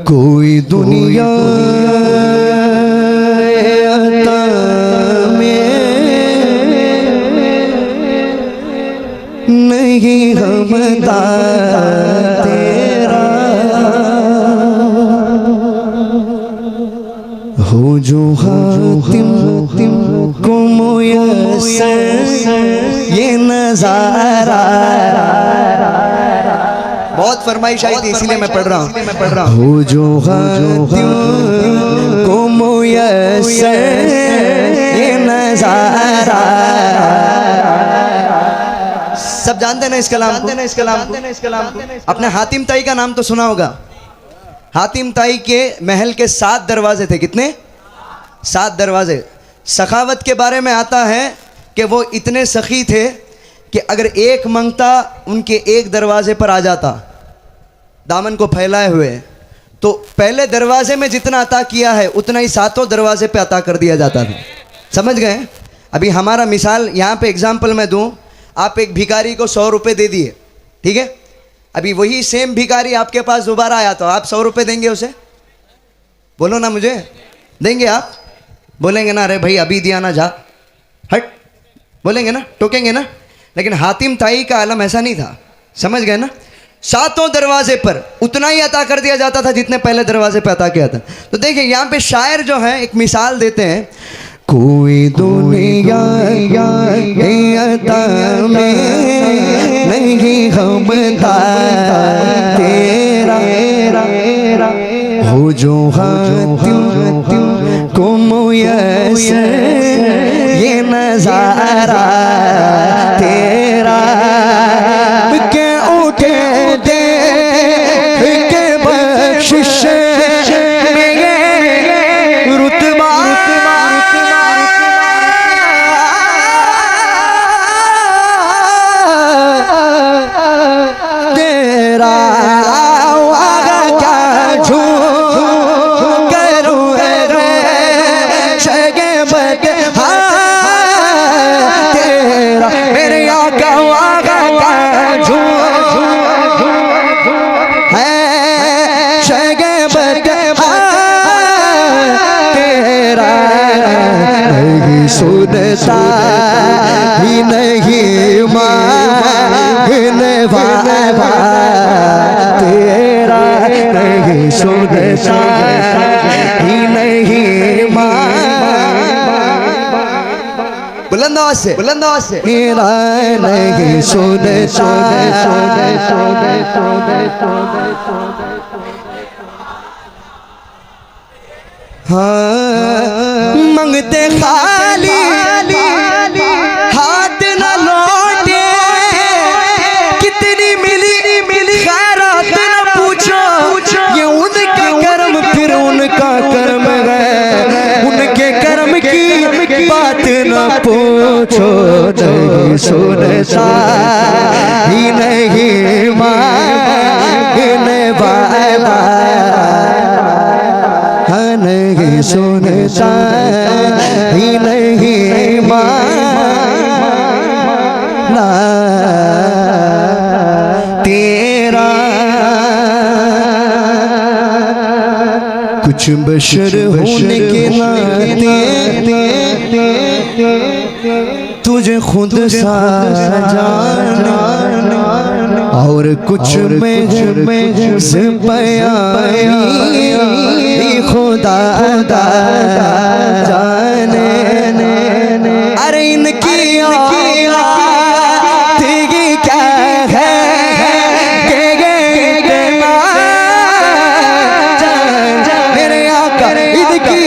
कोई दुनिया अता में नहीं हमदा तेरा हो जो हातिम को मुयस्सर ये नजारा। बहुत फरमाइश आई थी इसीलिए मैं पढ़ रहा हूँ। हो जो हातिम को मुयस्सर ये नजारा। सब जानते हैं ना इस कलाम को? अपने हातिम ताई का नाम तो सुना होगा। हातिम ताई के महल के 7 दरवाजे थे। कितने? 7 दरवाजे। सखावत के बारे में आता है कि वो इतने सखी थे कि अगर एक मंगता उनके एक दरवाजे पर आ जाता दामन को फैलाए हुए, तो पहले दरवाजे में जितना अता किया है उतना ही 7 दरवाजे पे अता कर दिया जाता था। समझ गए? अभी हमारा मिसाल यहाँ पे एग्जाम्पल मैं दूँ। आप एक भिखारी को 100 रुपये दे दिए, ठीक है? अभी वही सेम भिखारी आपके पास दोबारा आया तो आप 100 रुपये देंगे उसे? बोलो ना, मुझे देंगे आप? बोलेंगे ना, अरे भाई अभी दिया ना, जा हट, बोलेंगे ना, टोकेंगे ना। लेकिन हातिम ताई का आलम ऐसा नहीं था। समझ गए ना? 7 दरवाजे पर उतना ही अता कर दिया जाता था जितने पहले दरवाजे पर अता किया था। तो देखिए यहाँ पे शायर जो है एक मिसाल देते हैं। कोई दुनिया अता में नहीं हमदा तेरा हो जो हातिम को मुयस्सर ये नजारा तेरा के उठे दे के बख्शिश में ये रुतबा तेरा। आगा क्या झूठ करूं रे शगे बग तेरा मेरे आगा आगा क्या झूठ है शगे बग तेरा। नहीं सुनता ही नहीं मांगने वाला तेरा। नहीं सुनता ही नहीं बुलंद आवाज से मेरा नहीं सुनता। हाँ मंगते खाली हाथ न लौटे, कितनी मिली खैरात न पूछो। ये उनका कर्म फिर उनका कर्म है, उनके कर्म की बात न पूछो। नहीं सुनता ही नहीं मांगने वाला नहीं सुनता ही नहीं माना तेरा। कुछ बशर होने के नाते तुझे खुद सा जाना और कुछ में से बयानी खुदा जाने। अरे इनकी क्या है मेरे आका इनकी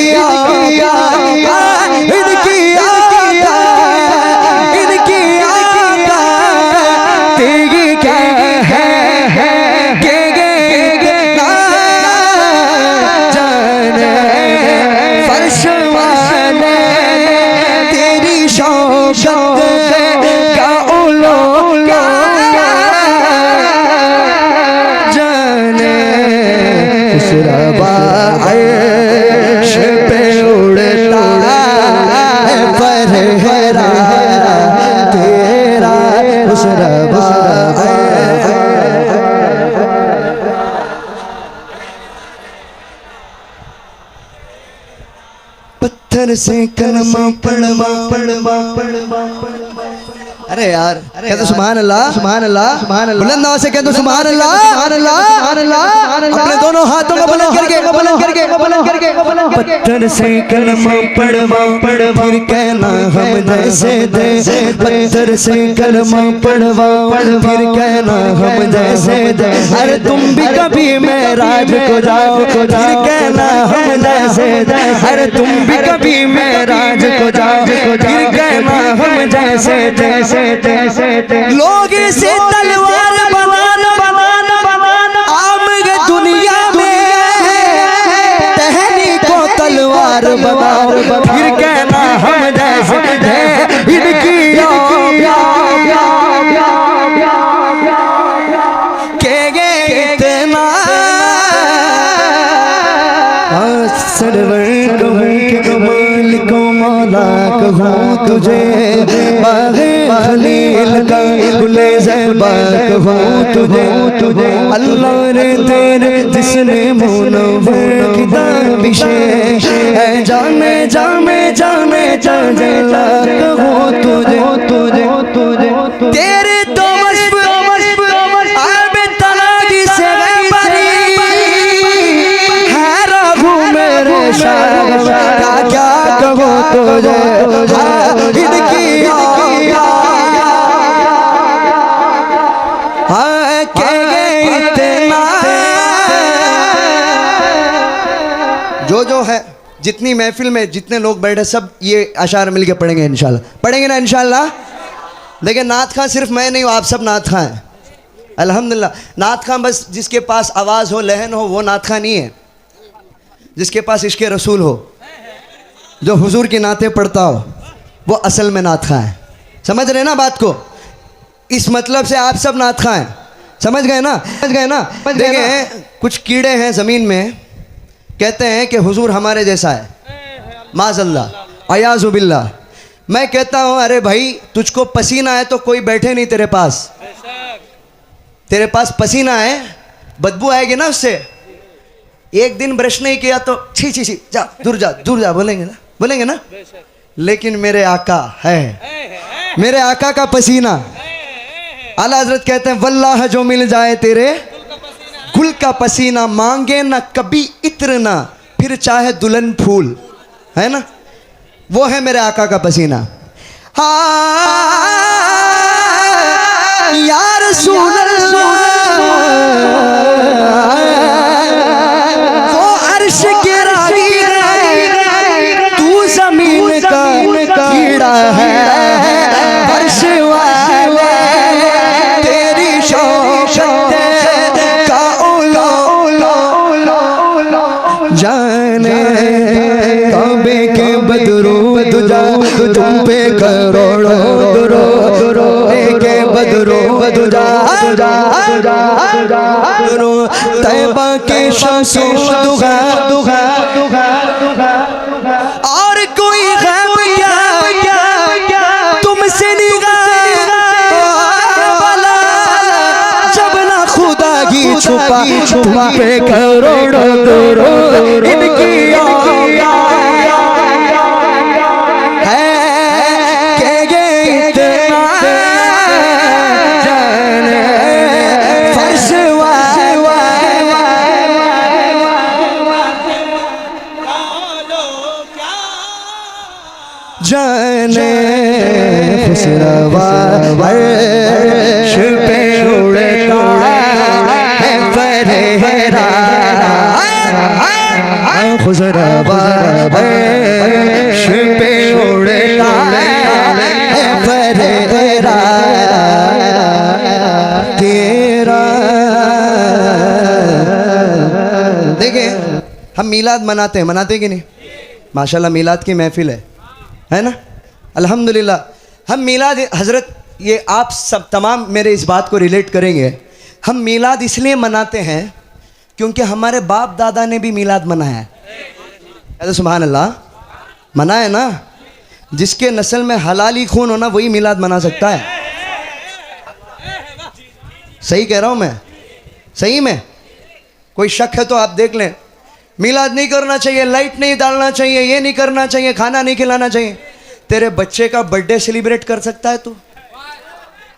पत्थर से कलमा पढ़वा पढ़वा पढ़वा। अरे यार कह तो सुभान अल्लाह सुभान अल्लाह सुभान अल्लाह, बुलंद आवाज से कह तो सुभान अल्लाह सुभान अल्लाह सुभान अल्लाह। अपने दोनों हाथों को बुलंद करके बुलंद करके बुलंद करके बुलंद करके। पत्थर से कलमा पढ़वा पढ़वा फिर कहना हम जैसे जैसे, पत्थर से कलमा पढ़वा फिर कहना हम जैसे जैसे। अरे तुम भी कभी मेराज को जाओ फिर कहना हम जैसे जैसे। अरे तुम भी कभी मेराज को जाओ फिर कहना हम जैसे जैसे जैसे। लोग इसे तलवार बनाना बनाना बनाना आम दुनिया में टहनी को तलवार बनाओ फिर कहना हम जैसे इनकी इतना सरवर कहूँ मालिक मौला कहूँ तुझे, खलील का गुले ज़ैबा कहूँ तुझे। अल्लाह रे तेरे जिसने मुनव्वर की दाबिशे है जाने जाने जाने जाने कहूँ तुझे तुझे तुझे। तेरे तो क्या कहो तुझे इनकी इतना जो है जितनी महफिल में जितने लोग बैठे सब ये अशार मिलके पढ़ेंगे इंशाल्लाह। पढ़ेंगे ना इंशाल्लाह। देखिए नात खां सिर्फ मैं नहीं हूँ, आप सब नात खां हैं अल्हम्दुलिल्लाह। नात खां बस जिसके पास आवाज़ हो लहन हो वो नात खां नहीं है, जिसके पास इश्क़ रसूल हो जो हुजूर की नातें पढ़ता हो वो असल में नात खां है। समझ रहे ना बात को? इस मतलब से आप सब नात खां हैं। समझ गए ना? समझ गए ना? देखिए कुछ कीड़े हैं ज़मीन में कहते हैं कि हुजूर हमारे जैसा है, माज़अल्लाह अयाज़ु बिल्लाह। मैं कहता हूँ अरे भाई तुझको पसीना है तो कोई बैठे नहीं तेरे पास, तेरे पास पसीना है बदबू आएगी ना उससे। एक दिन ब्रश नहीं किया तो छी छी छी जा दूर जा बोलेंगे ना। लेकिन मेरे आका है, मेरे आका का पसीना। आला हजरत कहते हैं वल्लाह जो मिल जाए तेरे गुल का पसीना मांगे ना कभी इत्र ना फिर चाहे दुल्हन फूल, है ना? वो है मेरे आका का पसीना। हाँ यार रसूल वो अर्श के राही तू जमीन का कीड़ा है, अर्श वाले तेरी शौकत का उलो जाने काबे के बदरू तुझा तुम पे करोड़ों के बदरू तुझा तैबा के शमसो दुगा दुगा और कोई गैब क्या तुमसे निगाह वाला जब ना खुदा की छुपा पे करोड़ों इनकी जाने खुसरवा अर्श पे उड़ता है फरेरा, खुसरवा अर्श पे उड़ता है फरेरा तेरा। देखिए हम मीलाद मनाते हैं कि नहीं? माशाल्लाह मीलाद की महफिल है ना? अल्हम्दुलिल्लाह। हम मीलाद हज़रत ये आप सब तमाम मेरे इस बात को रिलेट करेंगे। हम मीलाद इसलिए मनाते हैं क्योंकि हमारे बाप दादा ने भी मीलाद मनाया है। तो सुभान अल्लाह मनाया ना। जिसके नस्ल में हलाली खून होना वही मीलाद मना सकता है। सही कह रहा हूँ मैं? सही में कोई शक है तो आप देख लें। मिलाद नहीं करना चाहिए, लाइट नहीं डालना चाहिए, ये नहीं करना चाहिए, खाना नहीं खिलाना चाहिए। तेरे बच्चे का बर्थडे सेलिब्रेट कर सकता है तू,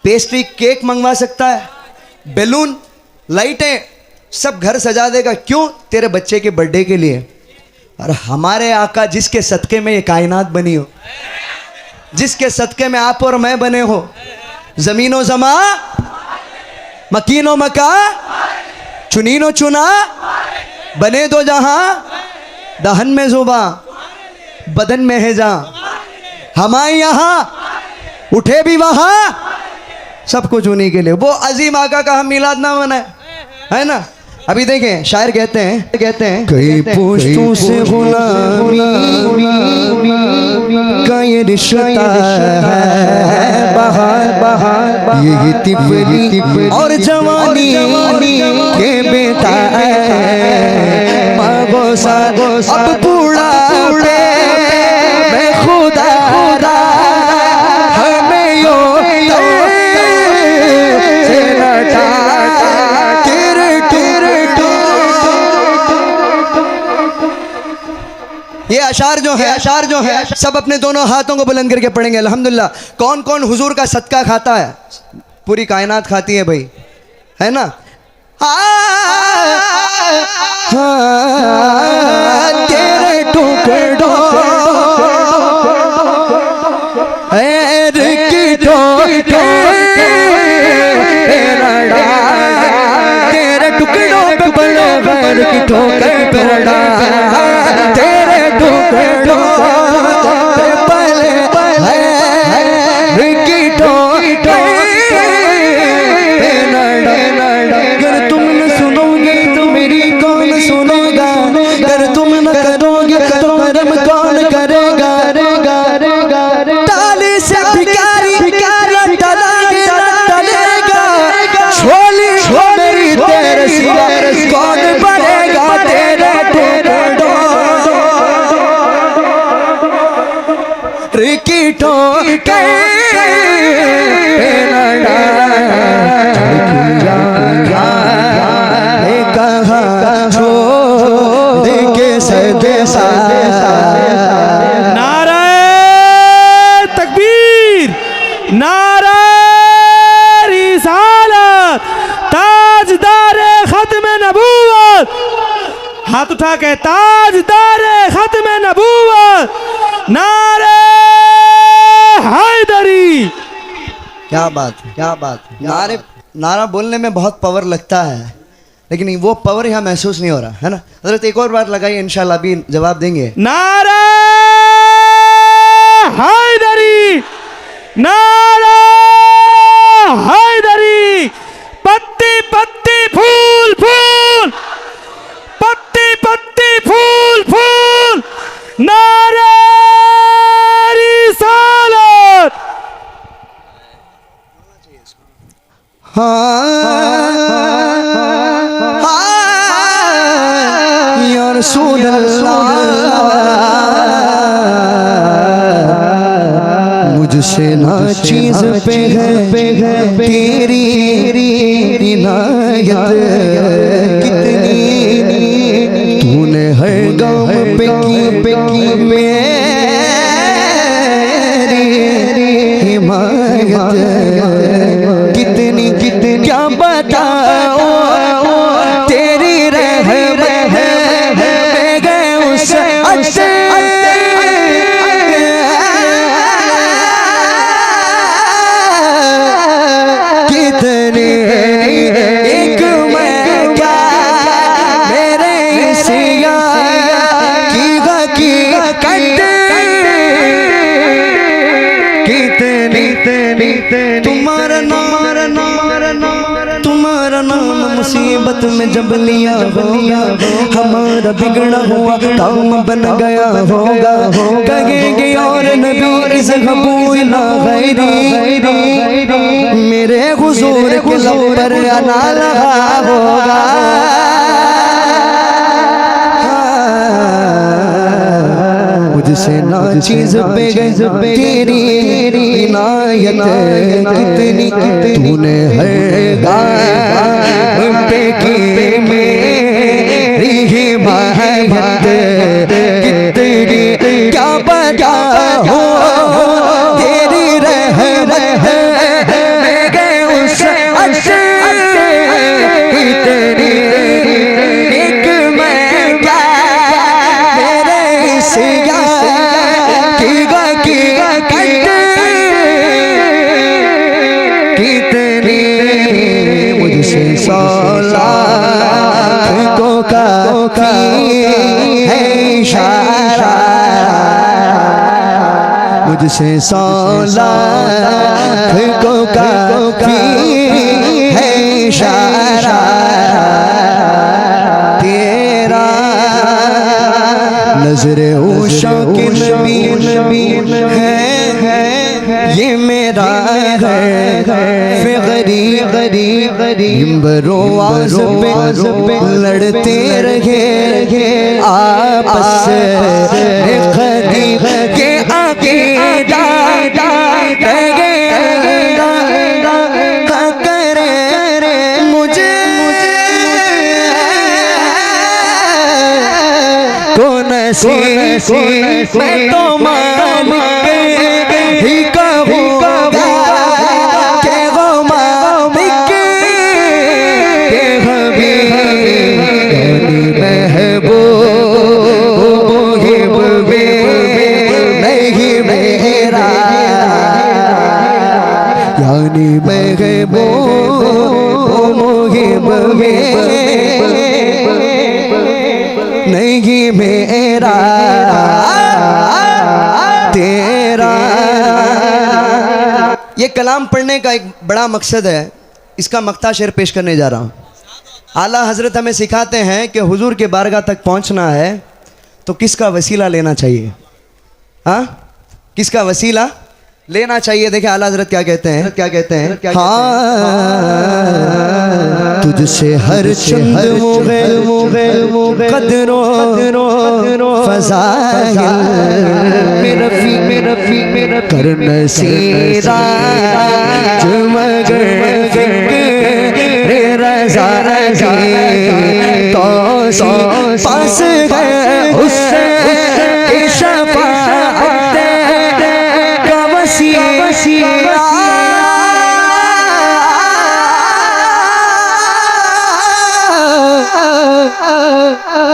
पेस्ट्री केक मंगवा सकता है, बैलून लाइटें सब घर सजा देगा, क्यों? तेरे बच्चे के बर्थडे के लिए। और हमारे आका जिसके सदके में ये कायनात बनी हो, जिसके सदके में आप और मैं बने हो, जमीनो जमा मकीनो मका चुनीनो चुना, बने दो जहां दहन में जुबा बदन में है जहां, हमारे यहाँ उठे भी वहां सब कुछ उन्हीं के लिए। वो अजीम आका का हम मिलाद ना मनाए, है ना। अभी देखें शायर कहते हैं कई पुश्तों से गुलामी का ये रिश्ता है, बहार यही तिफली और जवानी के बेटा है, अब बूढ़ा मैं खुदा हमें यो ये अशार जो है सब अपने दोनों हाथों को बुलंद करके पढ़ेंगे अल्हम्दुलिल्लाह। कौन कौन हुजूर का सदका खाता है? पूरी कायनात खाती है भाई, है ना। तेरे टुकड़ों तेरे टुकड़ों पे बड़े बैर की ठोकर पड़ा, तेरे टुकड़ों पे पले की ठोकर। अगर तुम न सुनोगे तो मेरी कौन सुनेगा, अगर तुम न करोगे तो कर्म कौन करेगा। ताली से भिखारी टलेगा, छोली मेरी तेरे सिवा कौन बनेगा। तेरे रिकीटो नारे तकबीर, नारे रिसालत, ताजदारे खत्म नबूवत। हाथ उठा के ताजदारे खत्म नबूवत, नारे हैदरी। क्या बात। नारा बोलने में बहुत पावर लगता है, लेकिन वो पावर यहाँ महसूस नहीं हो रहा है ना। हज़रत एक और बार लगाइए, इंशाल्लाह अभी जवाब देंगे। नारा हैदरी, नारा हैदरी। पत्ती पत्ती फूल फूल, पत्ती पत्ती फूल फूल, नारे रिसालत। या रसूल अल्लाह, मुझसे ना चीज पे है तेरी इनायत कितनी, तूने हर गाँव पे की मेरी हिमायत कितनी क्या बताओ तेरी रहमत है गए उससे कितने एक मैं क्या मेरे सिया की कितनी तुम्हारा नाम मुसीबत में जब लिया होगा, हमारा बिगड़ा हुआ काम बन गया होगा। कहेंगे और नबी इस कबूल ना गैरी, मेरे हुजूर के लब पर आना लगा होगा। मुझसे ना चीज पे गई तेरी इनायत कितनी, तूने हर गाँव पे की मेरी हिमायत कितनी क्या बता हो तेरी रहमत मैं गए उस इतनी एक मैं क्या मेरे इस कितनी मुझसे 100 लाख को काफी है इशारा मुझसे 100 लाख को काफी है इशारा तेरा नजरे उशा के नबी है ये मेरा है गरीबरो आवाज़ पे लड़ते रहे आपस में खदी के अकीदा करे मुझे कौन सी मैं तो मालिक ही कहूँगा के वो मालिक के हबीब महबूब नहीं मेरा यानी महबूब नहीं मेरा तेरा। ये कलाम पढ़ने का एक बड़ा मकसद है, इसका मक्ता शेर पेश करने जा रहा हूँ। आला हजरत हमें सिखाते हैं कि हुजूर के बारगाह तक पहुँचना है तो किसका वसीला लेना चाहिए। हाँ, किसका वसीला लेना चाहिए। देखे आला हजरत क्या कहते हैं, हाँ तुझसे हर चंद कदरों फज़ाइल मेरा करन सीरा मगर रज़ा तो पास गए उससे शफ़ाअत का वसीला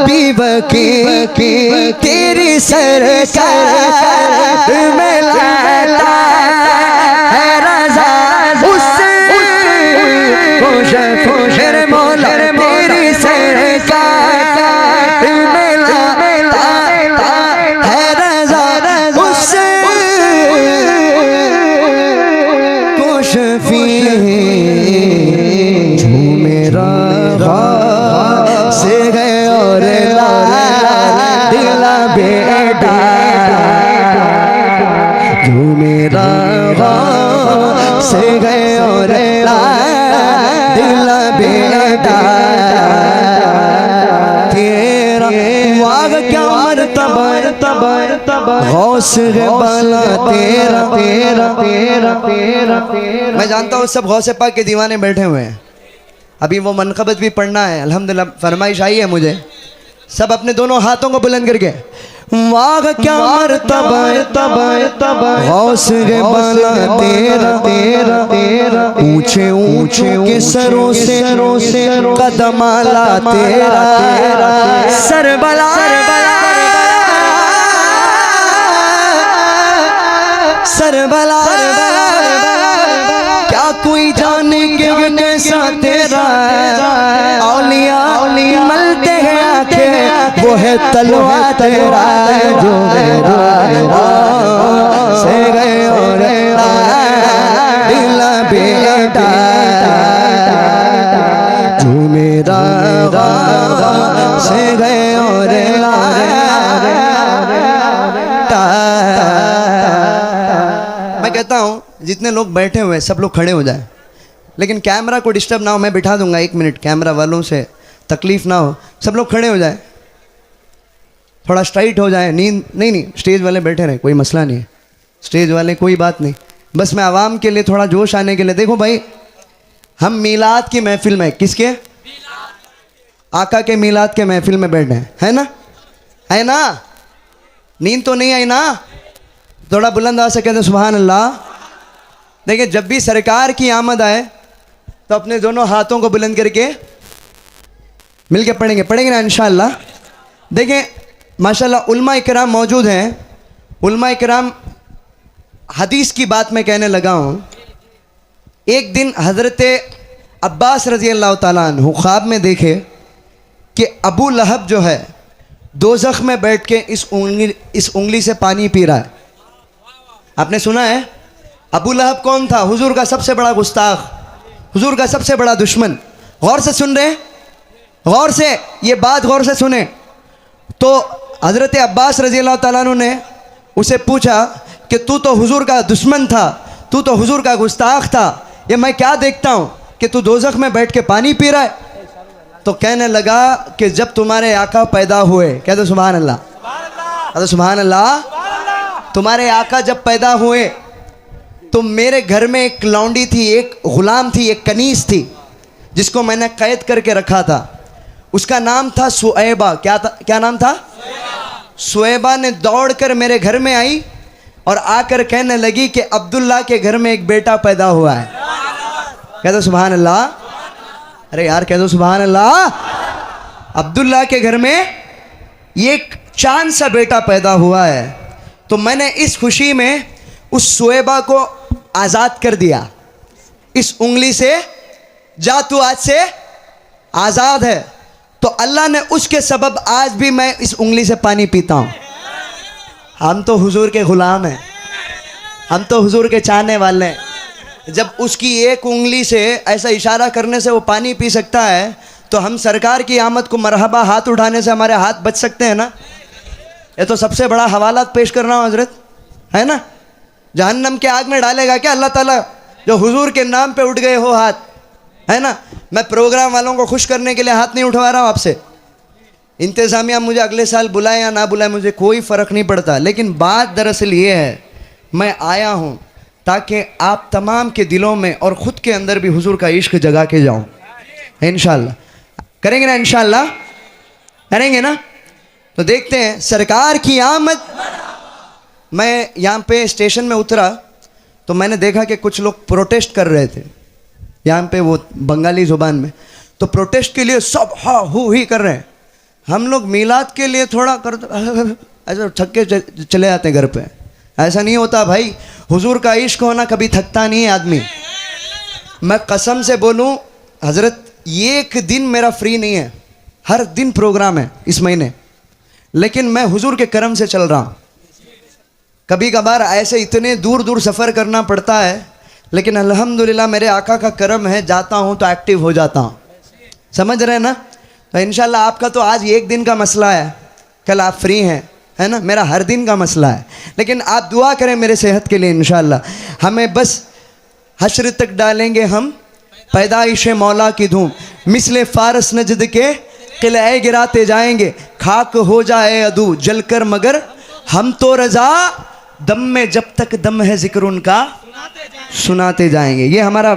बीबकी तेरी सरकार में लाता है रज़ा उससे खुश मेरे मौला तेरी सरकार में लाता है रज़ा उससे खुश फी मेरा से गए और दिला बेटा जो मेरा से गए और दिला बेटा तेरा वाग क्या मरतबा गौस बाला तेरा। मैं जानता हूँ सब गौस पाक के दीवाने बैठे हुए हैं, अभी वो मनक़बत भी पढ़ना है। अल्हम्दुलिल्लाह फरमाइश आई है मुझे, सब अपने दोनों हाथों को बुलंद करके वाग क्या मरतबा गौस बाला तेरा ऊंचे के सरों से कदम आला तेरा सरबला क्या कोई जाने के कैसा तेरा औलिया मलते हैं आंखें वो है तलवा तेरा जो से गए और दिला बेटा जो मेरा से गए और मैं कहता हूँ जितने लोग बैठे हुए हैं सब लोग खड़े हो जाए, लेकिन कैमरा को डिस्टर्ब ना हो। मैं बिठा दूंगा 1 मिनट, कैमरा वालों से तकलीफ ना हो। सब लोग खड़े हो जाए, थोड़ा स्ट्राइट हो जाए। नींद नहीं, स्टेज वाले बैठे रहे, कोई मसला नहीं है। स्टेज वाले कोई बात नहीं, बस मैं आवाम के लिए थोड़ा जोश आने के लिए। देखो भाई, हम मीलाद की महफिल में, किसके? आका के मीलाद के महफिल में बैठे हैं, है ना। है ना? नींद तो नहीं आई ना? थोड़ा बुलंद आवाज से कहते सुभान अल्लाह। देखिए, जब भी सरकार की आमद आए तो अपने दोनों हाथों को बुलंद करके मिलके पढ़ेंगे ना इंशाअल्लाह। देखिए माशाअल्लाह उलमा इकराम मौजूद हैं। उलमा इकराम, हदीस की बात मैं कहने लगा हूँ। एक दिन हज़रत अब्बास रज़ी अल्लाह ताला अन्हु ख्वाब में देखे कि अबू लहब जो है दोज़ख में बैठ के इस उंगली से पानी पी रहा है। आपने सुना है? अबू लहब कौन था? हुजूर का सबसे बड़ा गुस्ताख, हुजूर का सबसे बड़ा दुश्मन। गौर से सुन रहे? गौर से ये बात गौर से सुने। तो हज़रत अब्बास रज़ी अल्लाह ताला अन्हु ने उसे पूछा कि तू तो हुजूर का दुश्मन था, तू तो हुजूर का गुस्ताख था, ये मैं क्या देखता हूँ कि तू दोज़ख में बैठ के पानी पी रहा है? तो कहने लगा कि जब तुम्हारे आका पैदा हुए, कह दो सुभान अल्लाह, कह दो सुभान अल्लाह। तुम्हारे आका जब पैदा हुए तो मेरे घर में एक लौंडी थी, एक गुलाम थी, एक कनीज थी, जिसको मैंने कैद करके रखा था। उसका नाम था सुएबा। क्या नाम था? सुएबा ने दौड़कर मेरे घर में आई और आकर कहने लगी कि अब्दुल्ला के घर में एक बेटा पैदा हुआ है। कह दो सुभान अल्लाह। अरे यार कह दो सुभान अल्लाह। अब्दुल्ला के घर में एक चांद सा बेटा पैदा हुआ है। तो मैंने इस खुशी में उस सुएबा को आज़ाद कर दिया इस उंगली से। जा तू आज से आज़ाद है। तो अल्लाह ने उसके सबब आज भी मैं इस उंगली से पानी पीता हूँ। हम तो हुजूर के ग़ुलाम हैं, हम तो हुजूर के चाहने वाले हैं। जब उसकी एक उंगली से ऐसा इशारा करने से वो पानी पी सकता है, तो हम सरकार की आमद को मरहबा हाथ उठाने से हमारे हाथ बच सकते हैं ना? ये तो सबसे बड़ा हवाला पेश कर रहा हूँ हजरत, है ना? जहन्नम के आग में डालेगा क्या अल्लाह ताला जो हुजूर के नाम पे उठ गए हो हाथ, है ना? मैं प्रोग्राम वालों को खुश करने के लिए हाथ नहीं उठवा रहा हूँ आपसे। इंतज़ामिया मुझे अगले साल बुलाए या ना बुलाए मुझे कोई फ़र्क नहीं पड़ता, लेकिन बात दरअसल ये है, मैं आया हूँ ताकि आप तमाम के दिलों में और ख़ुद के अंदर भी हुजूर का इश्क जगा के जाऊँ। इंशाअल्लाह करेंगे ना? इंशाअल्लाह करेंगे ना? तो देखते हैं सरकार की आमद। मैं यहाँ पे स्टेशन में उतरा तो मैंने देखा कि कुछ लोग प्रोटेस्ट कर रहे थे यहाँ पे, वो बंगाली ज़ुबान में। तो प्रोटेस्ट के लिए सब हा हू ही कर रहे हैं। हम लोग मीलाद के लिए थोड़ा कर ऐसे थक के चले जाते हैं घर पे। ऐसा नहीं होता भाई, हुजूर का इश्क होना कभी थकता नहीं है आदमी। मैं कसम से बोलूं हजरत, एक दिन मेरा फ्री नहीं है, हर दिन प्रोग्राम है इस महीने, लेकिन मैं हुजूर के करम से चल रहा हूँ। कभी कभार ऐसे इतने दूर दूर सफ़र करना पड़ता है, लेकिन अल्हम्दुलिल्लाह मेरे आका का करम है, जाता हूँ तो एक्टिव हो जाता हूँ। समझ रहे हैं ना? तो इंशाल्लाह आपका तो आज एक दिन का मसला है, कल आप फ्री हैं, है ना? मेरा हर दिन का मसला है, लेकिन आप दुआ करें मेरे सेहत के लिए। इंशाल्लाह हमें बस हश्र तक डालेंगे हम पैदाइश मौला की धूम, मिसले फारस नजद के किले गिराते जाएंगे, खाक हो जाए अदू जलकर मगर हम तो रजा, दम में जब तक दम है जिक्र उनका सुनाते जाएंगे। ये हमारा